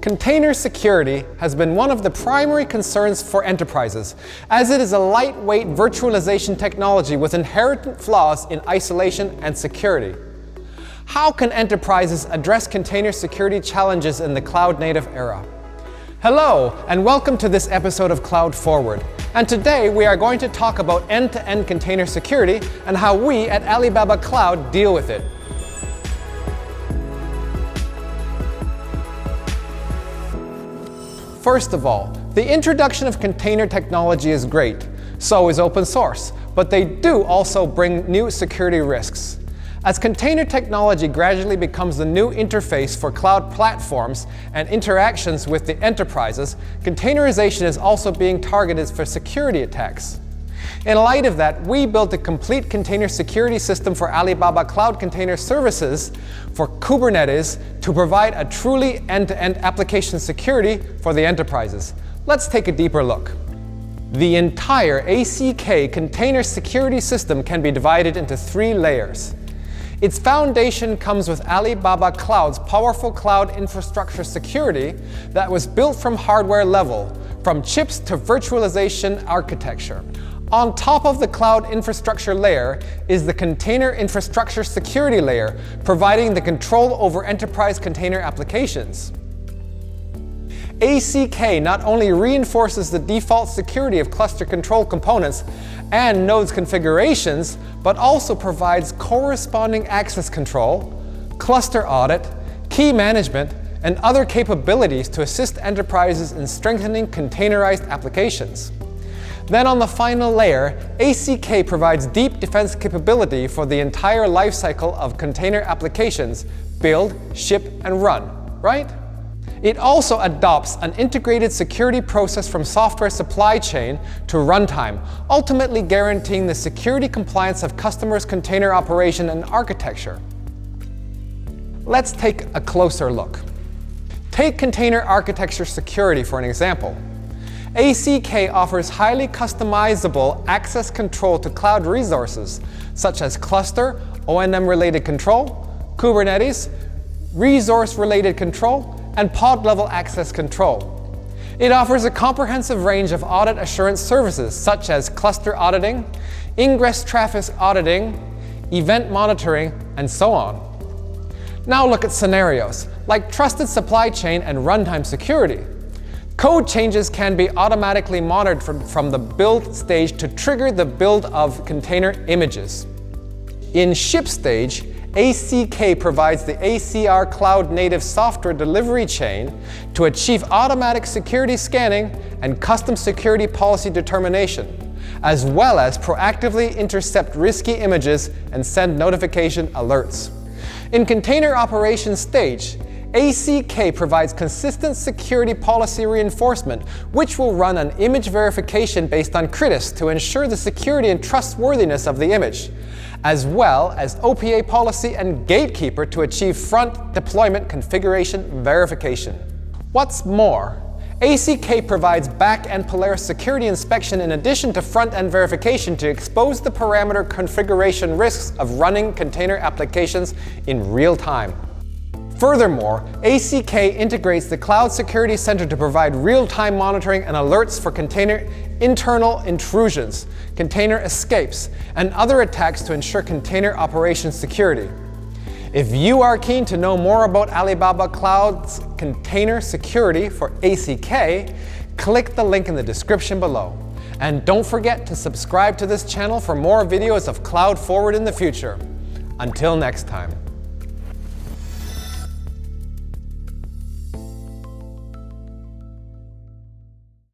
Container security has been one of the primary concerns for enterprises, as it is a lightweight virtualization technology with inherent flaws in isolation and security. How can enterprises address container security challenges in the cloud-native era? Hello, and welcome to this episode of Cloud Forward. And today we are going to talk about end-to-end container security and how we at Alibaba Cloud deal with it. First of all, the introduction of container technology is great. So is open source, but they do also bring new security risks. As container technology gradually becomes the new interface for cloud platforms and interactions with the enterprises, containerization is also being targeted for security attacks. In light of that, we built a complete container security system for Alibaba Cloud Container Services for Kubernetes to provide a truly end-to-end application security for the enterprises. Let's take a deeper look. The entire ACK container security system can be divided into 3 layers. Its foundation comes with Alibaba Cloud's powerful cloud infrastructure security that was built from hardware level, from chips to virtualization architecture. On top of the cloud infrastructure layer is the container infrastructure security layer, providing the control over enterprise container applications. ACK not only reinforces the default security of cluster control components and nodes configurations, but also provides corresponding access control, cluster audit, key management, and other capabilities to assist enterprises in strengthening containerized applications. Then on the final layer, ACK provides deep defense capability for the entire lifecycle of container applications: build, ship, and run, right? It also adopts an integrated security process from software supply chain to runtime, ultimately guaranteeing the security compliance of customers' container operation and architecture. Let's take a closer look. Take container architecture security for an example. ACK offers highly customizable access control to cloud resources, such as cluster, O&M-related control, Kubernetes, resource-related control, and pod-level access control. It offers a comprehensive range of audit assurance services, such as cluster auditing, ingress traffic auditing, event monitoring, and so on. Now look at scenarios like trusted supply chain and runtime security. Code changes can be automatically monitored from the build stage to trigger the build of container images. In ship stage, ACK provides the ACR cloud-native software delivery chain to achieve automatic security scanning and custom security policy determination, as well as proactively intercept risky images and send notification alerts. In container operations stage, ACK provides consistent security policy reinforcement, which will run an image verification based on CRITIS to ensure the security and trustworthiness of the image, as well as OPA policy and gatekeeper to achieve front deployment configuration verification. What's more, ACK provides back-end Polaris security inspection in addition to front-end verification to expose the parameter configuration risks of running container applications in real time. Furthermore, ACK integrates the Cloud Security Center to provide real-time monitoring and alerts for container internal intrusions, container escapes, and other attacks to ensure container operations security. If you are keen to know more about Alibaba Cloud's container security for ACK, click the link in the description below. And don't forget to subscribe to this channel for more videos of Cloud Forward in the future. Until next time.